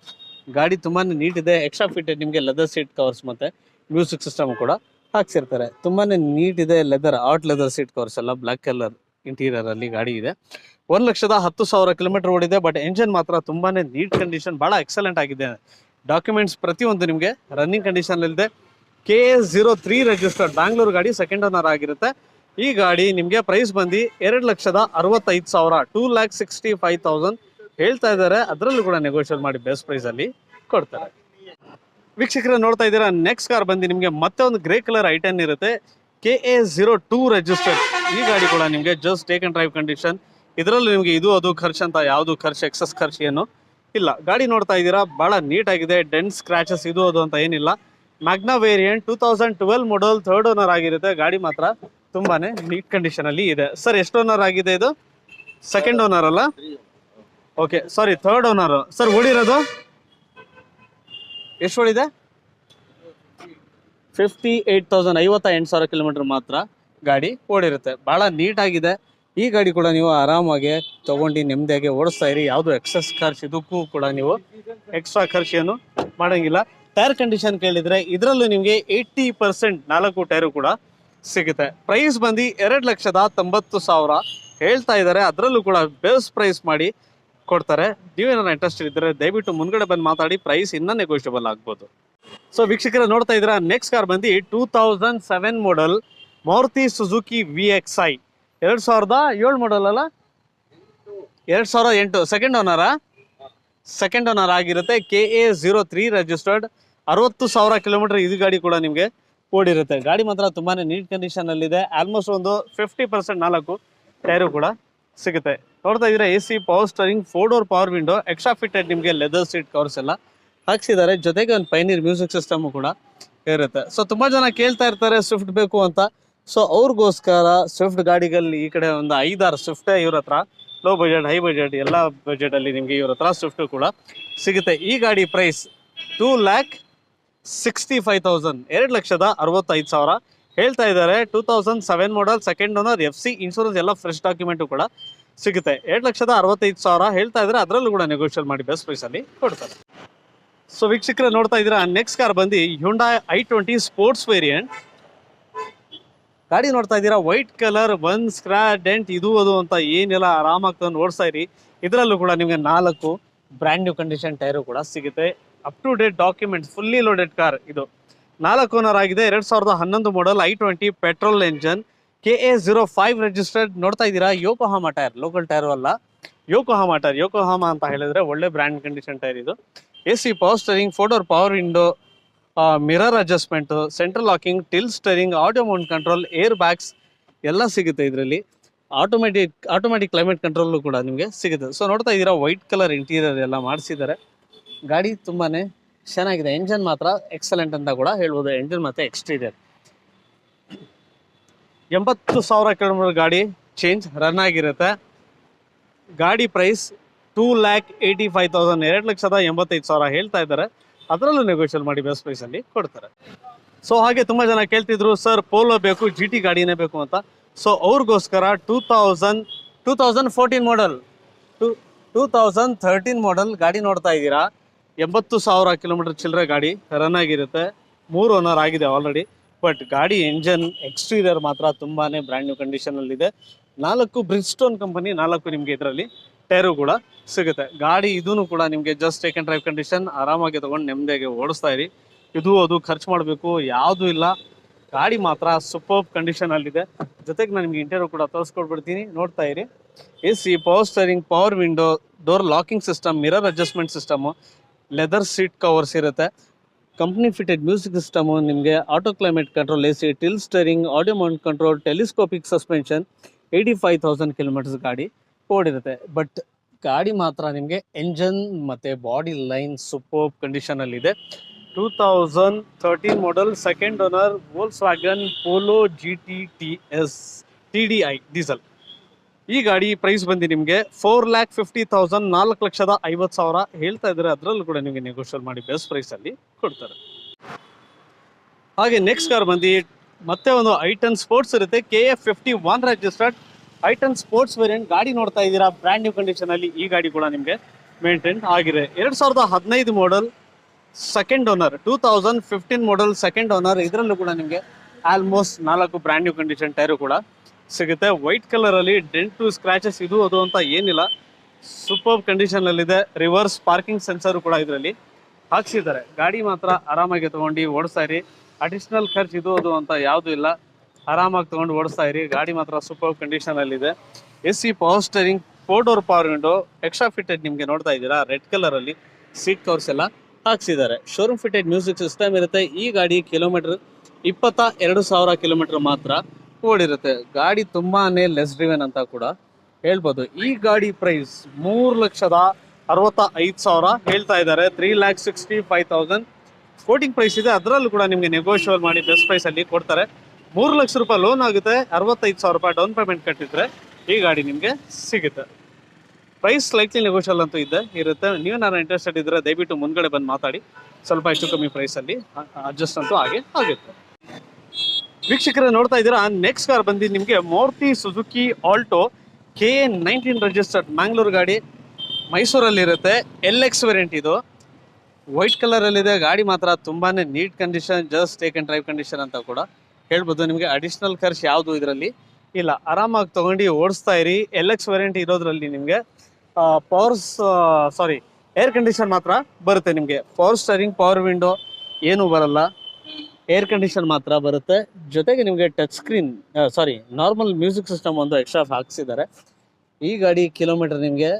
ಗಾಡಿ ತುಂಬಾನೇ ನೀಟ್ ಇದೆ. ಎಕ್ಸ್ಟ್ರಾ ಫಿಟೆಡ್ ನಿಮಗೆ ಲೆದರ್ ಸೀಟ್ ಕವರ್ಸ್ ಮತ್ತೆ ಮ್ಯೂಸಿಕ್ ಸಿಸ್ಟಮ್ ಕೂಡ ಹಾಕ್ಸಿರ್ತಾರೆ. ತುಂಬಾನೇ ನೀಟ್ ಇದೆ. ಆರ್ಟ್ ಲೆದರ್ ಸೀಟ್ ಕವರ್ಸ್ ಎಲ್ಲ ಬ್ಲಾಕ್ ಕಲರ್ ಇಂಟೀರಿಯರ್ ಅಲ್ಲಿ ಗಾಡಿ ಇದೆ. 1,10,000 ಕಿಲೋಮೀಟರ್ ಓಡಿದೆ. ಬಟ್ ಎಂಜಿನ್ ಮಾತ್ರ ತುಂಬಾನೇ ನೀಟ್ ಕಂಡೀಷನ್, ಬಹಳ ಎಕ್ಸಲೆಂಟ್ ಆಗಿದೆ. ಡಾಕ್ಯುಮೆಂಟ್ಸ್ ಪ್ರತಿಯೊಂದು ನಿಮಗೆ ರನ್ನಿಂಗ್ ಕಂಡೀಷನ್ ಇದೆ. KA03 ರಿಜಿಸ್ಟರ್ಡ್, ಬ್ಯಾಂಗ್ಳೂರು ಗಾಡಿ, ಸೆಕೆಂಡ್ ಓನರ್ ಆಗಿರುತ್ತೆ. ಈ ಗಾಡಿ ನಿಮಗೆ ಪ್ರೈಸ್ ಬಂದು 2,65,000, 2,65,000 ಹೇಳ್ತಾ ಇದ್ದಾರೆ. ಅದರಲ್ಲೂ ಕೂಡ ನೆಗೋಷಿಯೇಟ್ ಮಾಡಿ ಬೆಸ್ಟ್ ಪ್ರೈಸ್ ಅಲ್ಲಿ ಕೊಡ್ತಾರೆ. ವೀಕ್ಷಕರ ನೋಡ್ತಾ ಇದ್ದೀರಾ, ನೆಕ್ಸ್ಟ್ ಕಾರ್ ಬಂದು ನಿಮಗೆ ಮತ್ತೆ ಒಂದು ಗ್ರೇ ಕಲರ್ I10 ಇರುತ್ತೆ. KA02 registered. ಈ ಗಾಡಿ ಕೂಡ ನಿಮಗೆ just take and drive condition. ಇದರಲ್ಲೂ ನಿಮಗೆ ಇದು ಅದು ಖರ್ಚು ಅಂತ ಯಾವುದು ಖರ್ಚು, ಎಕ್ಸಸ್ ಖರ್ಚು ಏನು ಇಲ್ಲ. ಗಾಡಿ ನೋಡ್ತಾ ಇದ್ದೀರಾ, ಬಹಳ ನೀಟ್ ಆಗಿದೆ. ಡೆಂಟ್, ಸ್ಕ್ರಾಚಸ್ ಇದು ಅದು ಅಂತ ಏನಿಲ್ಲ. ಮ್ಯಾಗ್ನಾ ವೇರಿಯಂಟ್, 2012 ಮಾಡಲ್, ಥರ್ಡ್ ಓನರ್ ಆಗಿರುತ್ತೆ. ಗಾಡಿ ಮಾತ್ರ ತುಂಬಾನೇ ನೀಟ್ ಕಂಡೀಷನ್ ಅಲ್ಲಿ ಇದೆ. ಸರ್ ಎಷ್ಟು ಓನರ್ ಆಗಿದೆ ಇದು? ಸೆಕೆಂಡ್ ಓನರ್ ಅಲ್ಲ? ಓಕೆ, ಸಾರಿ, ಥರ್ಡ್ ಓನರ್. ಸರ್ ಓಡಿರೋದು ಎಷ್ಟು ಓಡಿದೆ? 58,000, 58,000 ಕಿಲೋಮೀಟರ್ ಮಾತ್ರ ಗಾಡಿ ಓಡಿರುತ್ತೆ. ಬಹಳ ನೀಟ್ ಆಗಿದೆ. ಈ ಗಾಡಿ ಕೂಡ ನೀವು ಆರಾಮಾಗಿ ತಗೊಂಡು ನೆಮ್ಮದಿಯಾಗಿ ಓಡಿಸ್ತಾ ಇರಿ. ಯಾವುದು ಎಕ್ಸಸ್ ಖರ್ಚು ಇದಕ್ಕೂ ಕೂಡ ನೀವು ಎಕ್ಸ್ಟ್ರಾ ಖರ್ಚು ಏನು ಮಾಡಂಗಿಲ್ಲ. ಟೈರ್ ಕಂಡೀಷನ್ ಕೇಳಿದ್ರೆ ಇದರಲ್ಲೂ ನಿಮಗೆ 80% 4 ಟೈರು ಕೂಡ ಸಿಗುತ್ತೆ. ಪ್ರೈಸ್ ಬಂದು 2,90,000 ಹೇಳ್ತಾ ಇದ್ದಾರೆ. ಅದರಲ್ಲೂ ಕೂಡ ಬೆಸ್ಟ್ ಪ್ರೈಸ್ ಮಾಡಿ ಕೊಡ್ತಾರೆ. ನೀವೇನಾರ ಇಂಟ್ರೆಸ್ಟ್ ಇದ್ದರೆ ದಯವಿಟ್ಟು ಮುಂದ್ಗಡೆ ಬಂದು ಮಾತಾಡಿ, ಪ್ರೈಸ್ ಇನ್ನೂ ನೆಗೋಷಿಯಬಲ್ ಆಗ್ಬೋದು. ಸೊ ವೀಕ್ಷಕರ ನೋಡ್ತಾ ಇದ್ದೀರಾ, ನೆಕ್ಸ್ಟ್ ಕಾರ್ ಬಂದು 2007 ಮಾಡಲ್ ಮಾರುತಿ ಸುಜುಕಿ VXi, 2007 ಮಾಡಲ್ ಅಲ್ಲ, 2008 ಸೆಕೆಂಡ್ ಓನರ್ ಆಗಿರುತ್ತೆ. KA03 ರಿಜಿಸ್ಟರ್ಡ್, 60,000 ಕಿಲೋಮೀಟರ್ ಇದು ಗಾಡಿ ಕೂಡ ನಿಮಗೆ ಓಡಿರುತ್ತೆ. ಗಾಡಿ ಮಾತ್ರ ತುಂಬಾನೇ ನೀಟ್ ಕಂಡೀಷನ್ ಅಲ್ಲಿ ಇದೆ. ಆಲ್ಮೋಸ್ಟ್ ಒಂದು 50% 4 ಟೈರು ಕೂಡ ಸಿಗುತ್ತೆ. ನೋಡ್ತಾ ಇದ್ರೆ AC, power steering, 4 door power window, extra fitted ನಿಮಗೆ ಲೆದರ್ ಸೀಟ್ ಕವರ್ಸ್ ಎಲ್ಲ ಹಾಕ್ಸಿದ್ದಾರೆ. ಜೊತೆಗೆ ಒಂದು ಪೈನೀರ್ ಮ್ಯೂಸಿಕ್ ಸಿಸ್ಟಮ್ ಕೂಡ ಇರುತ್ತೆ. ಸೊ ತುಂಬಾ ಜನ ಕೇಳ್ತಾ ಇರ್ತಾರೆ ಸ್ವಿಫ್ಟ್ ಬೇಕು ಅಂತ. ಸೊ ಅವ್ರಿಗೋಸ್ಕರ ಸ್ವಿಫ್ಟ್ ಗಾಡಿಗಳಲ್ಲಿ ಈ ಕಡೆ ಒಂದು 5-6 ಸ್ವಿಫ್ಟ್ ಇವ್ರ ಹತ್ರ, ಲೋ ಬಜೆಟ್, ಹೈ ಬಜೆಟ್, ಎಲ್ಲ ಬಜೆಟ್ ಅಲ್ಲಿ ನಿಮಗೆ ಇವ್ರ ಹತ್ರ ಸ್ವಿಫ್ಟ್ ಕೂಡ ಸಿಗುತ್ತೆ. ಈ ಗಾಡಿ ಪ್ರೈಸ್ 2,65,000, 2,65,000 ಹೇಳ್ತಾ ಇದ್ದಾರೆ. 2007 ಮಾಡಲ್, ಸೆಕೆಂಡ್ ಓನರ್, FC ಇನ್ಶೂರೆನ್ಸ್ ಎಲ್ಲ ಫ್ರೆಶ್ ಡಾಕ್ಯುಮೆಂಟು ಕೂಡ ಸಿಗುತ್ತೆ. 2,65,000 ಹೇಳ್ತಾ ಇದ್ದಾರೆ. ಅದರಲ್ಲೂ ಕೂಡ ನೆಗೋಷಿಯೇಟ್ ಮಾಡಿ ಬೆಸ್ಟ್ ಪ್ರೈಸ್ ಅಲ್ಲಿ ಕೊಡ್ತಾರೆ. ಸೊ ವೀಕ್ಷಕರ ನೋಡ್ತಾ ಇದ್ದೀರಾ, ನೆಕ್ಸ್ಟ್ ಕಾರ್ ಬಂದು Hyundai i20 ಸ್ಪೋರ್ಟ್ಸ್ ವೇರಿಯಂಟ್. ಗಾಡಿ ನೋಡ್ತಾ ಇದ್ದೀರಾ, ವೈಟ್ ಕಲರ್, 1 ಸ್ಕ್ರಾಚ್, ಡೆಂಟ್ ಇದು ಅದು ಅಂತ ಏನಿಲ್ಲ, ಆರಾಮಾಗಿ ತಂದು ಓಡಿಸ್ತಾ ಇರಿ. ಇದರಲ್ಲೂ ಕೂಡ ನಿಮಗೆ 4 ಬ್ರ್ಯಾಂಡ್ ನ್ಯೂ ಕಂಡೀಷನ್ ಟೈರು ಕೂಡ ಸಿಗುತ್ತೆ. Up to date documents, fully loaded car ಇದು. 4 ಓನರ್ ಆಗಿದೆ. 2011 ಮಾಡಲ್, i20 petrol engine, KA05 registered. ನೋಡ್ತಾ ಇದ್ದೀರಾ, ಯೋಕೋಹಾಮಾ ಟೈರ್, ಲೋಕಲ್ ಟೈರು ಅಲ್ಲ, ಯೋಕೋಹಾಮಾ ಟೈರ್. ಯೋಕೋಹಾಮಾ ಅಂತ ಹೇಳಿದ್ರೆ ಒಳ್ಳೆ ಬ್ರ್ಯಾಂಡ್ ಕಂಡೀಷನ್ ಟೈರ್ ಇದು. AC, power steering, 4 door power window, mirror adjustment, central locking, till steering, audio mount control, air bags ಎಲ್ಲ ಸಿಗುತ್ತೆ ಇದರಲ್ಲಿ. ಆಟೋಮೆಟಿಕ್ ಕ್ಲೈಮೇಟ್ ಕಂಟ್ರೋಲ್ ಕೂಡ ನಿಮಗೆ ಸಿಗುತ್ತೆ. ಸೊ ನೋಡ್ತಾ ಇದ್ದೀರಾ, ವೈಟ್ ಕಲರ್ ಇಂಟೀರಿಯರ್ ಎಲ್ಲ ಮಾಡಿಸಿದ್ದಾರೆ. ಗಾಡಿ ತುಂಬಾನೇ ಚೆನ್ನಾಗಿದೆ. ಎಂಜನ್ ಮಾತ್ರ ಎಕ್ಸಲೆಂಟ್ ಅಂತ ಕೂಡ ಹೇಳ್ಬೋದು. ಎಂಜನ್ ಮತ್ತೆ ಎಕ್ಸ್ಟೀರಿಯರ್ 80,000 ಕಿಲೋಮೀಟರ್ ಗಾಡಿ ಚೇಂಜ್ ರನ್ ಆಗಿರುತ್ತೆ. ಗಾಡಿ ಪ್ರೈಸ್ 2,85,000 2,85,000 ಹೇಳ್ತಾ ಇದ್ದಾರೆ. ಅದರಲ್ಲೂ ನೆಗೋಷಿಯೇಟ್ ಮಾಡಿ ಬೆಸ್ಟ್ ಪ್ರೈಸ್ ಅಲ್ಲಿ ಕೊಡ್ತಾರೆ. ಸೊ ಹಾಗೆ ತುಂಬಾ ಜನ ಕೇಳ್ತಿದ್ರು ಸರ್ ಪೋಲೋ ಬೇಕು, GT ಗಾಡಿನೇ ಬೇಕು ಅಂತ. ಸೊ ಅವ್ರಿಗೋಸ್ಕರ 2014 ಮಾಡಲ್ 2013 ಮಾಡಲ್ ಗಾಡಿ ನೋಡ್ತಾ ಇದ್ದೀರಾ. 80,000 ಕಿಲೋಮೀಟರ್ ಚಿಲ್ಲರೆ ಗಾಡಿ ರನ್ ಆಗಿರುತ್ತೆ. 3 ಓನರ್ ಆಗಿದೆ ಆಲ್ರೆಡಿ. ಬಟ್ ಗಾಡಿ ಎಂಜನ್ ಎಕ್ಸ್ಟೀರಿಯರ್ ಮಾತ್ರ ತುಂಬಾನೇ ಬ್ರ್ಯಾಂಡ್ ನ್ಯೂ ಕಂಡೀಷನ್ ಅಲ್ಲಿ ಇದೆ. 4 ಬ್ರಿಡ್ಜ್ಸ್ಟೋನ್ ಕಂಪನಿ 4 ನಿಮ್ಗೆ ಇದರಲ್ಲಿ ಟೈರು ಕೂಡ ಸಿಗುತ್ತೆ. ಗಾಡಿ ಇದೂ ಕೂಡ ನಿಮ್ಗೆ just take and drive condition, ಆರಾಮಾಗಿ ತಗೊಂಡು ನೆಮ್ಮದಿಯಾಗಿ ಓಡಿಸ್ತಾ ಇರಿ. ಅದು ಖರ್ಚು ಮಾಡಬೇಕು ಯಾವುದೂ ಇಲ್ಲ. ಗಾಡಿ ಮಾತ್ರ ಸೂಪರ್ ಕಂಡೀಷನ್ ಅಲ್ಲಿದೆ. ಜೊತೆಗೆ ನಾನು ನಿಮ್ಗೆ ಇಂಟೀರಿಯರ್ ಕೂಡ ತೋರಿಸ್ಕೊಡ್ಬಿಡ್ತೀನಿ, ನೋಡ್ತಾ ಇರಿ. AC, power steering, power window, door locking system, mirror adjustment system, leather seat covers ಇರುತ್ತೆ, ಕಂಪ್ನಿ ಫಿಟೆಡ್ ಮ್ಯೂಸಿಕ್ ಸಿಸ್ಟಮು, ನಿಮಗೆ auto climate control, AC, tilt steering, audio mount control, telescopic suspension. 85,000 kilometres ಗಾಡಿ ಓಡಿರುತ್ತೆ. ಬಟ್ ಗಾಡಿ ಮಾತ್ರ ನಿಮಗೆ ಎಂಜನ್ ಮತ್ತು ಬಾಡಿ ಲೈನ್ ಸೂಪರ್ ಕಂಡೀಷನಲ್ಲಿದೆ. 2013 model, second owner, Volkswagen Polo GT TS TDI diesel. ಈ ಗಾಡಿ ಪ್ರೈಸ್ ಬಂದು ನಿಮಗೆ 4,50,000 4,50,000 ಹೇಳ್ತಾ ಇದ್ದಾರೆ. ಅದರಲ್ಲೂ ಕೂಡ ನಿಮಗೆ ನೆಗೋಷಿಯೇಟ್ ಮಾಡಿ ಬೆಸ್ಟ್ ಪ್ರೈಸಲ್ಲಿ ಕೊಡ್ತಾರೆ. ಹಾಗೆ ನೆಕ್ಸ್ಟ್ ಕಾರ್ ಬಂದು ಮತ್ತೆ ಒಂದು I10 ಸ್ಪೋರ್ಟ್ಸ್ ಇರುತ್ತೆ. KF 51 registered I10 sports variant ಗಾಡಿ ನೋಡ್ತಾ ಇದ್ದೀರಾ. ಬ್ರ್ಯಾಂಡ್ ನ್ಯೂ ಕಂಡೀಷನ್ ಅಲ್ಲಿ ಈ ಗಾಡಿ ಕೂಡ ನಿಮಗೆ ಮೇಂಟೈನ್ ಆಗಿದೆ. 2015 ಮಾಡಲ್, ಸೆಕೆಂಡ್ ಓನರ್. 2015 ಮಾಡಲ್, ಸೆಕೆಂಡ್ ಓನರ್. ಇದರಲ್ಲೂ ಕೂಡ ನಿಮಗೆ almost 4 brand new condition tyre ಕೂಡ ಸಿಗುತ್ತೆ. ವೈಟ್ ಕಲರ್ ಅಲ್ಲಿ, ಡೆಂಟ್ ಟು ಸ್ಕ್ರಾಚಸ್ ಅದು ಅಂತ ಏನಿಲ್ಲ, ಸೂಪರ್ ಕಂಡೀಷನ್ ಅಲ್ಲಿದೆ. ರಿವರ್ಸ್ ಪಾರ್ಕಿಂಗ್ ಸೆನ್ಸರ್ ಕೂಡ ಇದರಲ್ಲಿ ಹಾಕ್ಸಿದ್ದಾರೆ. ಗಾಡಿ ಮಾತ್ರ ಆರಾಮಾಗಿ ತಗೊಂಡು ಓಡಿಸ್ತಾ ಇರಿ. ಅಡಿಷನಲ್ ಖರ್ಚು ಅದು ಅಂತ ಯಾವುದು ಇಲ್ಲ, ಆರಾಮಾಗಿ ತಗೊಂಡು ಓಡಿಸ್ತಾ ಇರಿ. ಗಾಡಿ ಮಾತ್ರ ಸೂಪರ್ ಕಂಡೀಷನ್ ಅಲ್ಲಿದೆ. AC, power steering, 4 door power window, extra fitted ನಿಮಗೆ ನೋಡ್ತಾ ಇದ್ದೀರಾ ರೆಡ್ ಕಲರ್ ಅಲ್ಲಿ ಸೀಟ್ ಕವರ್ಸ್ ಎಲ್ಲ ಹಾಕ್ಸಿದ್ದಾರೆ. ಶೋರೂಮ್ ಫಿಟೆಡ್ ಮ್ಯೂಸಿಕ್ ಸಿಸ್ಟಮ್ ಇರುತ್ತೆ. ಈ ಗಾಡಿ ಕಿಲೋಮೀಟರ್ 22,000 ಕಿಲೋಮೀಟರ್ ಮಾತ್ರ ಓಡಿರುತ್ತೆ. ಗಾಡಿ ತುಂಬಾನೇ ಲೆಸ್ ಡ್ರಿವೆನ್ ಅಂತ ಕೂಡ ಹೇಳ್ಬೋದು. ಈ ಗಾಡಿ ಪ್ರೈಸ್ 3,65,000 ಹೇಳ್ತಾ ಇದ್ದಾರೆ. 3,65,000 ಕೋಟಿಂಗ್ ಪ್ರೈಸ್ ಇದೆ. ಅದರಲ್ಲೂ ಕೂಡ ನಿಮಗೆ ನೆಗೋಷಿಯೇಟ್ ಮಾಡಿ ಬೆಸ್ಟ್ ಪ್ರೈಸ್ ಅಲ್ಲಿ ಕೊಡ್ತಾರೆ. 3 ಲಕ್ಷ ರೂಪಾಯಿ ಲೋನ್ ಆಗುತ್ತೆ. 65,000 ರೂಪಾಯಿ ಡೌನ್ ಪೇಮೆಂಟ್ ಕಟ್ಟಿದ್ರೆ ಈ ಗಾಡಿ ನಿಮಗೆ ಸಿಗುತ್ತೆ. ಪ್ರೈಸ್ ಸ್ಲೈಟ್ಲಿ ನೆಗೋಷಿಯಲ್ ಅಂತೂ ಇರುತ್ತೆ. ನೀವು ನಾನು ಇಂಟ್ರೆಸ್ಟೆಡ್ ಇದ್ರೆ ದಯವಿಟ್ಟು ಮುಂದ್ಗಡೆ ಬಂದು ಮಾತಾಡಿ, ಸ್ವಲ್ಪ ಹೆಚ್ಚು ಕಮ್ಮಿ ಪ್ರೈಸ್ ಅಲ್ಲಿ ಅಡ್ಜಸ್ಟ್ ಅಂತೂ ಆಗುತ್ತೆ. ವೀಕ್ಷಕರೇ ನೋಡ್ತಾ ಇದ್ದೀರಾ, ನೆಕ್ಸ್ಟ್ ಕಾರ್ ಬಂದು ನಿಮಗೆ Maruti Suzuki Alto KA19 registered Mangalore ಗಾಡಿ, ಮೈಸೂರಲ್ಲಿ ಇರುತ್ತೆ. LX ವೇರಿಯಂಟ್ ಇದು. ವೈಟ್ ಕಲರ್ ಅಲ್ಲಿದೆ. ಗಾಡಿ ಮಾತ್ರ ತುಂಬಾನೇ neat condition, just take and drive condition ಅಂತ ಕೂಡ ಹೇಳ್ಬೋದು. ನಿಮಗೆ ಅಡಿಷನಲ್ ಖರ್ಚು ಯಾವುದು ಇದರಲ್ಲಿ ಇಲ್ಲ, ಆರಾಮಾಗಿ ತಗೊಂಡು ಓಡಿಸ್ತಾ ಇರಿ. LX ವೇರಿಯಂಟ್ ಇರೋದ್ರಲ್ಲಿ ನಿಮಗೆ ಏರ್ ಕಂಡೀಷನ್ ಮಾತ್ರ ಬರುತ್ತೆ. ನಿಮಗೆ ಪವರ್ ಸ್ಟೇರಿಂಗ್, ಪವರ್ ವಿಂಡೋ ಏನೂ ಬರಲ್ಲ, ಏರ್ ಕಂಡೀಷನ್ ಮಾತ್ರ ಬರುತ್ತೆ. ಜೊತೆಗೆ ನಿಮಗೆ touch screen normal music system ಒಂದು ಎಕ್ಸ್ಟ್ರಾ ಹಾಕ್ಸಿದ್ದಾರೆ. ಈ ಗಾಡಿ ಕಿಲೋಮೀಟರ್ ನಿಮಗೆ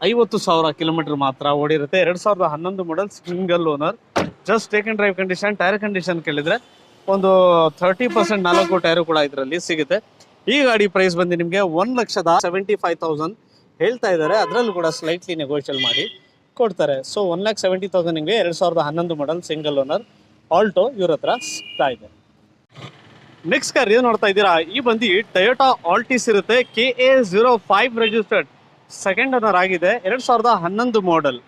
50,000 ಕಿಲೋಮೀಟರ್ ಮಾತ್ರ ಓಡಿರುತ್ತೆ. 2011 model, single owner, just take and drive condition. Tyre condition ಕೇಳಿದ್ರೆ ಒಂದು 30% 4 ಟೈರು ಕೂಡ ಇದರಲ್ಲಿ ಸಿಗುತ್ತೆ. ಈ ಗಾಡಿ ಪ್ರೈಸ್ ಬಂದು ನಿಮಗೆ 1,75,000 ಹೇಳ್ತಾ ಇದ್ದಾರೆ. ಅದರಲ್ಲೂ ಕೂಡ ಸ್ಲೈಟ್ಲಿ ನೆಗೋಷಿಯಲ್ ಮಾಡಿ ಕೊಡ್ತಾರೆ. ಸೊ 1,70,000 ನಿಮಗೆ 2011 ಮಾಡಲ್, ಸಿಂಗಲ್ ಓನರ್ ಆಲ್ಟೋ ಇವ್ರ ಹತ್ರ ಸಿಗ್ತಾ ಇದೆ. ನೆಕ್ಸ್ಟ್ ಕಾರ್ ಏನು ನೋಡ್ತಾ ಇದ್ದೀರಾ, ಈ ಬಂದು ಟೊಯೋಟಾ ಆಲ್ಟಿಸ್ ಇರುತ್ತೆ. KA05 ರಿಜಿಸ್ಟರ್ಡ್, ಸೆಕೆಂಡ್ ಓನರ್ ಆಗಿದೆ. 2011 ಮಾಡಲ್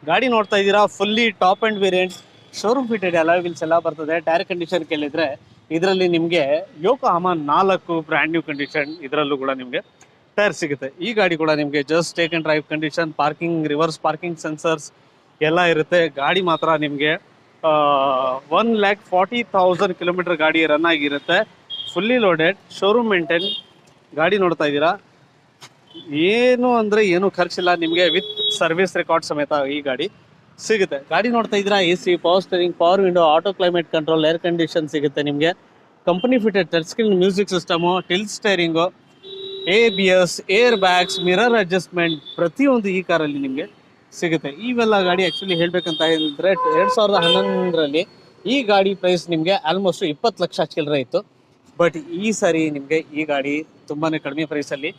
ಗಾಡಿ ನೋಡ್ತಾ ಇದ್ದೀರಾ. Fully top end variant, showroom fitted alloy wheels ಎಲ್ಲ ಬರ್ತದೆ. ಟೈರ್ ಕಂಡೀಷನ್ ಕೇಳಿದ್ರೆ ಇದರಲ್ಲಿ ನಿಮಗೆ ಯೋಕೋಹಾಮಾ 4 ಬ್ರ್ಯಾಂಡ್ ನ್ಯೂ ಕಂಡೀಷನ್ ಇದರಲ್ಲೂ ಕೂಡ ನಿಮಗೆ ಟೈರ್ ಸಿಗುತ್ತೆ. ಈ ಗಾಡಿ ಕೂಡ ನಿಮಗೆ just take and drive condition, parking, reverse parking sensors ಎಲ್ಲ ಇರುತ್ತೆ. ಗಾಡಿ ಮಾತ್ರ ನಿಮಗೆ 1,40,000 ಕಿಲೋಮೀಟರ್ ಗಾಡಿ ರನ್ ಆಗಿರುತ್ತೆ. ಫುಲ್ಲಿ ಲೋಡೆಡ್, ಶೋರೂಮ್ ಮೇಂಟೈನ್ ಗಾಡಿ ನೋಡ್ತಾ ಇದ್ದೀರಾ. ಏನು ಖರ್ಚಿಲ್ಲ ನಿಮಗೆ, ವಿತ್ ಸರ್ವಿಸ್ ರೆಕಾರ್ಡ್ ಸಮೇತ ಈ ಗಾಡಿ ಸಿಗುತ್ತೆ. ಗಾಡಿ ನೋಡ್ತಾ ಇದ್ದೀರಾ. AC, power steering, power window, auto climate control, air condition ಸಿಗುತ್ತೆ ನಿಮಗೆ. Company fitted touch screen music system, till steering, ABS, air bags, mirror adjustment ಪ್ರತಿಯೊಂದು ಈ ಕಾರಲ್ಲಿ ನಿಮಗೆ ಸಿಗುತ್ತೆ. ಇವೆಲ್ಲ ಗಾಡಿ ಆ್ಯಕ್ಚುಲಿ ಹೇಳ್ಬೇಕಂತ ಹೇಳಿದ್ರೆ 2011ರಲ್ಲಿ ಈ ಗಾಡಿ ಪ್ರೈಸ್ ನಿಮಗೆ ಆಲ್ಮೋಸ್ಟ್ 20 ಲಕ್ಷ ಚಿಲ್ಲರೆ ಇತ್ತು. ಬಟ್ ಈ ಸಾರಿ ನಿಮಗೆ ಈ ಗಾಡಿ ತುಂಬಾ ಕಡಿಮೆ ಪ್ರೈಸಲ್ಲಿ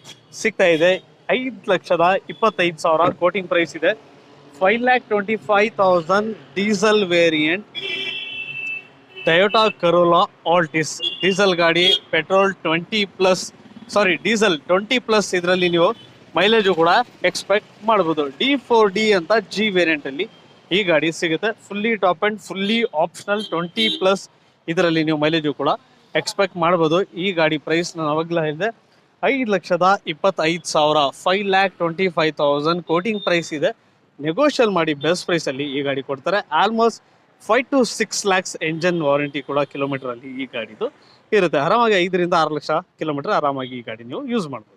ಸಿಗ್ತಾ ಇದೆ. 5,25,000 ಕೋಟಿಂಗ್ ಪ್ರೈಸ್ ಇದೆ. 5,25,000 diesel variant Toyota Corolla Altis diesel ಗಾಡಿ, ಪೆಟ್ರೋಲ್ ಡೀಸೆಲ್ 20+ ಇದರಲ್ಲಿ ನೀವು ಮೈಲೇಜು ಕೂಡ ಎಕ್ಸ್ಪೆಕ್ಟ್ ಮಾಡ್ಬೋದು. D4D ಅಂತ G ವೇರಿಯಂಟ್ ಅಲ್ಲಿ ಈ ಗಾಡಿ ಸಿಗುತ್ತೆ. Fully top and fully optional 20+ ಇದರಲ್ಲಿ ನೀವು ಮೈಲೇಜು ಕೂಡ ಎಕ್ಸ್ಪೆಕ್ಟ್ ಮಾಡ್ಬೋದು. ಈ ಗಾಡಿ ಪ್ರೈಸ್ ನಾನು ಅವಾಗಲೇ ಹೇಳಿದೆ 5,25,000, 5,25,000 ಕೋಟಿಂಗ್ ಪ್ರೈಸ್ ಇದೆ. ನೆಗೋಷಿಯಲ್ ಮಾಡಿ ಬೆಸ್ಟ್ ಪ್ರೈಸ್ ಅಲ್ಲಿ ಈ ಗಾಡಿ ಕೊಡ್ತಾರೆ. Almost 5 to 6 lakhs engine warranty ಕೂಡ ಕಿಲೋಮೀಟರ್ ಅಲ್ಲಿ ಈ ಗಾಡಿದು ಇರುತ್ತೆ. ಆರಾಮಾಗಿ 5 ರಿಂದ 6 ಲಕ್ಷ ಕಿಲೋಮೀಟರ್ ಆರಾಮಾಗಿ ಈ ಗಾಡಿ ನೀವು ಯೂಸ್ ಮಾಡ್ಬೋದು.